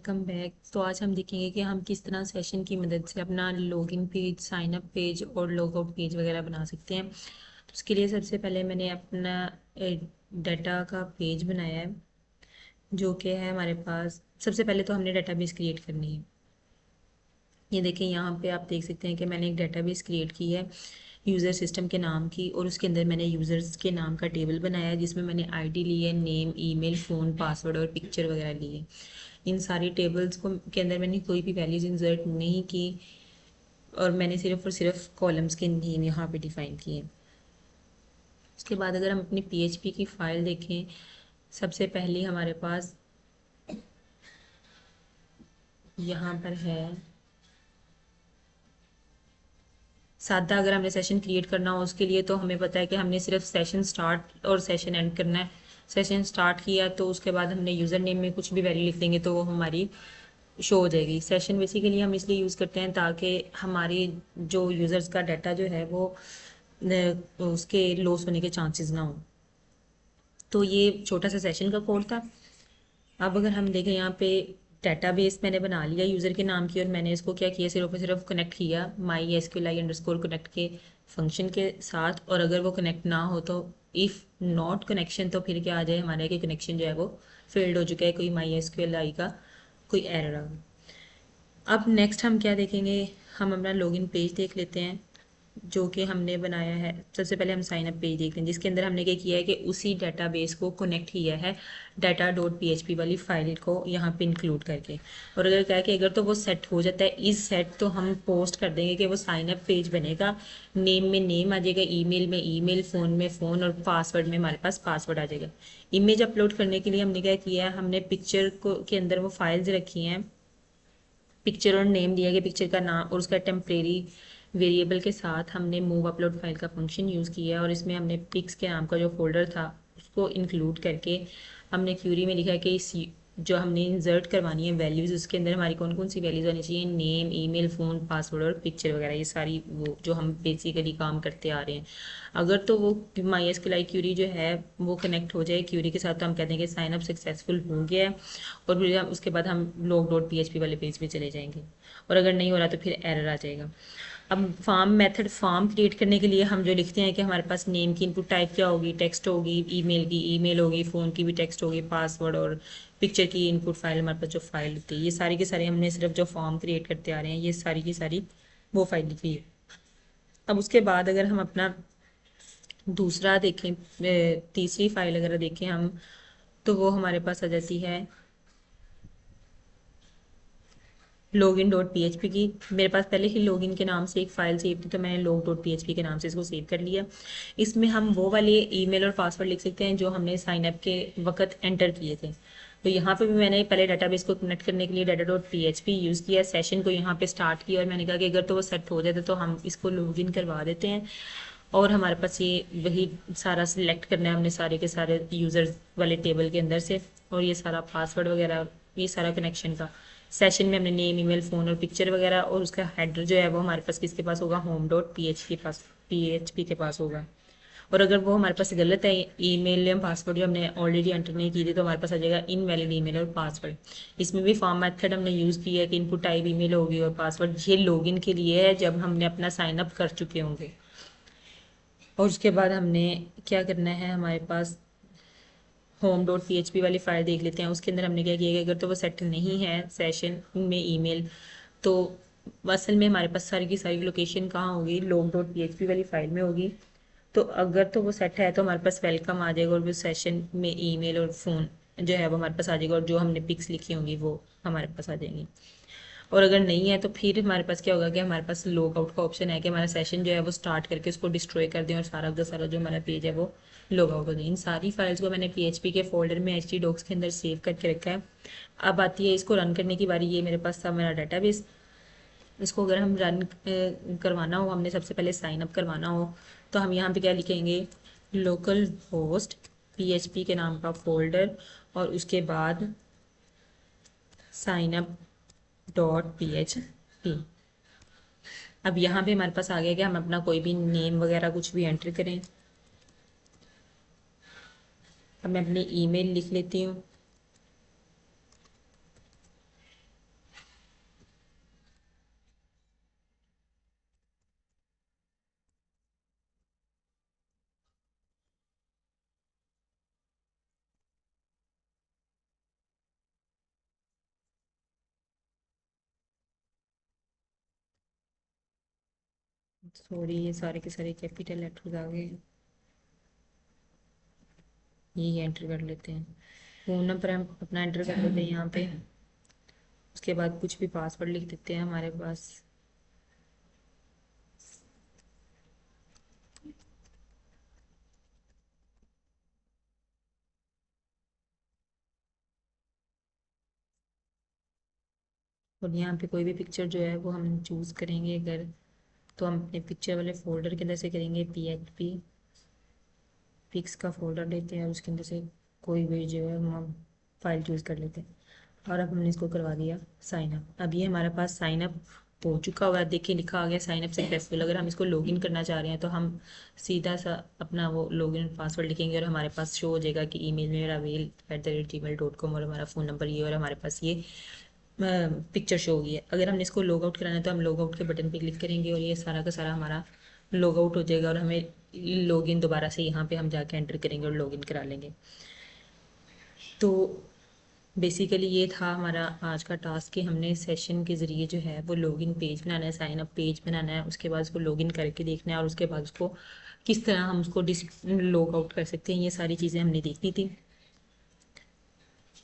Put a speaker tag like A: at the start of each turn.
A: Welcome back. तो आज हम देखेंगे कि हम किस तरह सेशन की मदद से अपना login page, sign up page और लॉग आउट पेज वगैरह बना सकते हैं। तो उसके लिए सबसे पहले मैंने अपना डाटा का पेज बनाया है, जो कि है हमारे पास। सबसे पहले तो हमने डाटाबेस क्रिएट करनी है। ये देखें, यहाँ पे आप देख सकते हैं कि मैंने एक डाटाबेस क्रिएट की है यूज़र सिस्टम के नाम की, और उसके अंदर मैंने यूज़र्स के नाम का टेबल बनाया है, जिसमें मैंने आईडी ली है, नेम, ईमेल, फ़ोन, पासवर्ड और पिक्चर वगैरह ली है। इन सारी टेबल्स को के अंदर मैंने कोई भी वैल्यूज इंसर्ट नहीं की, और मैंने सिर्फ और सिर्फ कॉलम्स के नेम यहाँ पे डिफाइन किए। उसके बाद अगर हम अपनी पीएचपी की फ़ाइल देखें, सबसे पहले हमारे पास यहाँ पर है सादा। अगर हमने सेशन क्रिएट करना हो उसके लिए, तो हमें पता है कि हमने सिर्फ सेशन स्टार्ट और सेशन एंड करना है। सेशन स्टार्ट किया तो उसके बाद हमने यूज़र नेम में कुछ भी वैल्यू लिख देंगे तो वो हमारी शो हो जाएगी। सेशन बेसिकली हम इसलिए यूज़ करते हैं ताकि हमारी जो यूज़र्स का डाटा जो है वो उसके लॉस होने के चांसेस ना हो। तो ये छोटा सा सेशन का कोड था। अब अगर हम देखें यहाँ पे, डेटाबेस मैंने बना लिया यूज़र के नाम की, और मैंने इसको क्या किया, सिर्फ और सिर्फ कनेक्ट किया माई एसक्यूएल अंडरस्कोर कनेक्ट के फंक्शन के साथ। और अगर वो कनेक्ट ना हो तो इफ़ नॉट कनेक्शन, तो फिर क्या आ जाए हमारे कि कनेक्शन जो है वो फेल्ड हो चुका है, कोई माई एसक्यूएल आई का कोई एरर आ गया। अब नेक्स्ट हम क्या देखेंगे, हम अपना लॉगिन पेज देख लेते हैं जो कि हमने बनाया है। सबसे पहले हम साइन अप पेज देखते हैं, जिसके अंदर हमने क्या किया है कि उसी डाटाबेस को कनेक्ट किया है डाटा डॉट पी वाली फाइल को यहाँ पे इंक्लूड करके। और अगर क्या है कि अगर तो वो सेट हो जाता है इस सेट, तो हम पोस्ट कर देंगे कि वो साइन अप पेज बनेगा। नेम में नेम आ जाएगा, ईमेल में ईमेल, फ़ोन में फ़ोन, और पासवर्ड में हमारे पास पासवर्ड आ जाएगा। इमेज अपलोड करने के लिए हमने क्या किया है, हमने पिक्चर को के अंदर वो फाइल्स रखी हैं। पिक्चर और नेम दिया गया, पिक्चर का नाम और उसका टेम्परेरी वेरिएबल के साथ हमने मूव अपलोड फाइल का फंक्शन यूज़ किया है, और इसमें हमने पिक्स के नाम का जो फोल्डर था उसको इंक्लूड करके हमने क्यूरी में लिखा है कि इस जो हमने इंसर्ट करवानी है वैल्यूज़, उसके अंदर हमारी कौन कौन सी वैल्यूज़ आनी चाहिए, नेम, ईमेल, फ़ोन, पासवर्ड और पिक्चर वगैरह। ये सारी वो जो हम बेसिकली काम करते आ रहे हैं। अगर तो वो माई एसक्यूएल क्यूरी जो है वो कनेक्ट हो जाए क्यूरी के साथ, तो हम कहते हैं कि साइन अप सक्सेसफुल हो गया है, और फिर हम उसके बाद हम लॉग डॉट पीएचपी वाले पेज पे चले जाएंगे। और अगर नहीं हो रहा तो फिर एरर आ जाएगा। अब फॉर्म क्रिएट करने के लिए हम जो लिखते हैं कि हमारे पास नेम की इनपुट टाइप क्या होगी, टेक्स्ट होगी, ईमेल की ईमेल होगी, फ़ोन की भी टेक्स्ट होगी, पासवर्ड और पिक्चर की इनपुट फाइल हमारे पास जो फाइल होती है, ये सारी की सारी हमने सिर्फ जो फॉर्म क्रिएट करते आ रहे हैं ये सारी की सारी वो फाइल लिखी है। अब उसके बाद अगर हम अपना दूसरा देखें, तीसरी फाइल अगर देखें हम, तो वो हमारे पास आ जाती है लॉगिन डॉट पीएचपी की। मेरे पास पहले ही लॉगिन के नाम से एक फ़ाइल सेव थी, तो मैंने लॉग डॉट पीएचपी के नाम से इसको सेव कर लिया। इसमें हम वो वाले ईमेल और पासवर्ड लिख सकते हैं जो हमने साइन अप के वक्त एंटर किए थे। तो यहाँ पे भी मैंने पहले डाटाबेस को कनेक्ट करने के लिए डाटा डॉट पीएचपी यूज़ किया, सेशन को यहाँ पे स्टार्ट किया, और मैंने कहा कि अगर तो वो सेट हो जाता तो हम इसको लॉगिन करवा देते हैं। और हमारे पास ये वही सारा सिलेक्ट करना है हमने सारे के सारे यूज़र्स वाले टेबल के अंदर से, और ये सारा पासवर्ड वगैरह, ये सारा कनेक्शन का। सेशन में हमने नेम, ईमेल, फ़ोन और पिक्चर वगैरह, और उसका हेडर जो है वो हमारे पास किसके पास होगा, होम डॉट पीएचपी के पास होगा। और अगर वो हमारे पास गलत है, ईमेल या पासवर्ड जो हमने ऑलरेडी एंटर नहीं की थी, तो हमारे पास आ जाएगा इनवैलिड ईमेल और पासवर्ड। इसमें भी फॉर्म मेथड हमने यूज़ किया है कि इनपुट टाइप ईमेल होगी और पासवर्ड ये लॉगिन के लिए है जब हमने अपना साइन अप कर चुके होंगे। और उसके बाद हमने क्या करना है, हमारे पास होम डॉट पीएचपी वाली फाइल देख लेते हैं। उसके अंदर हमने क्या किया कि अगर तो वो सेट नहीं है सेशन में ईमेल, तो असल में हमारे पास सारी की सारी लोकेशन कहाँ होगी, लॉग डॉट पीएचपी वाली फाइल में होगी। तो अगर तो वो सेट है तो हमारे पास वेलकम आ जाएगा, और वो सेशन में ईमेल और फ़ोन जो है वो हमारे पास आ जाएगा, और जो हमने पिक्स लिखी होंगी वो हमारे पास आ जाएंगी। और अगर नहीं है तो फिर हमारे पास क्या होगा कि हमारे पास लॉग आउट का ऑप्शन है कि हमारा सेशन जो है वो स्टार्ट करके उसको डिस्ट्रॉय कर दें, और सारा का सारा जो हमारा पेज है वो लॉग आउट हो जाए। इन सारी फाइल्स को मैंने पीएचपी के फोल्डर में एचटी डॉक्स के अंदर सेव करके रखा है। अब आती है इसको रन करने की बारी। ये मेरे पास था मेरा डाटाबेस। इसको अगर हम रन करवाना हो, हमने सबसे पहले साइन अप करवाना हो, तो हम यहाँ पे क्या लिखेंगे, लोकल होस्ट पीएचपी के नाम का फोल्डर, और उसके बाद साइन अप डॉट पीएचपी। अब यहाँ पे हमारे पास आ गया कि हम अपना कोई भी नेम वगैरह कुछ भी एंटर करें। अब मैं अपनी ईमेल लिख लेती हूँ। सॉरी, ये सारे के सारे कैपिटल लेटर्स आ गए हैं। यही एंटर कर लेते हैं। फ़ोन नंबर हम अपना एंटर कर लेते हैं यहाँ पे। उसके बाद कुछ भी पासवर्ड लिख देते हैं हमारे पास। और यहाँ पे कोई भी पिक्चर जो है वो हम चूज़ करेंगे अगर, तो हम अपने पिक्चर वाले फोल्डर के अंदर से करेंगे PHP, पिक्स का फोल्डर लेते हैं और उसके अंदर से कोई भी जो है हम फाइल चूज़ कर लेते हैं। और अब हमने इसको करवा दिया साइन अप। अब ये हमारे पास साइन अप हो चुका हुआ है। देखिए लिखा आ गया साइन अप सक्सेसफुल। अगर हम इसको लॉगिन करना चाह रहे हैं तो हम सीधा सा अपना वो लॉगिन पासवर्ड लिखेंगे और हमारे पास शो हो जाएगा कि ईमेल मेरा avel@gmail.com और हमारा फ़ोन नंबर ये और हमारे पास ये पिक्चर शो होगी है। अगर हमने इसको लॉग आउट कराना है तो हम लॉग आउट के बटन पे क्लिक करेंगे और ये सारा का सारा हमारा लॉग आउट हो जाएगा और हमें लॉगिन दोबारा से यहाँ पे हम जाके एंटर करेंगे और लॉगिन करा लेंगे। तो बेसिकली ये था हमारा आज का टास्क कि हमने सेशन के ज़रिए जो है वो लॉगिन पेज बनाना है, साइन अप पेज बनाना है, उसके बाद उसको लॉगिन करके देखना है और उसके बाद उसको किस तरह हम उसको डिस लॉग आउट कर सकते हैं। ये सारी चीज़ें हमने देखनी थी।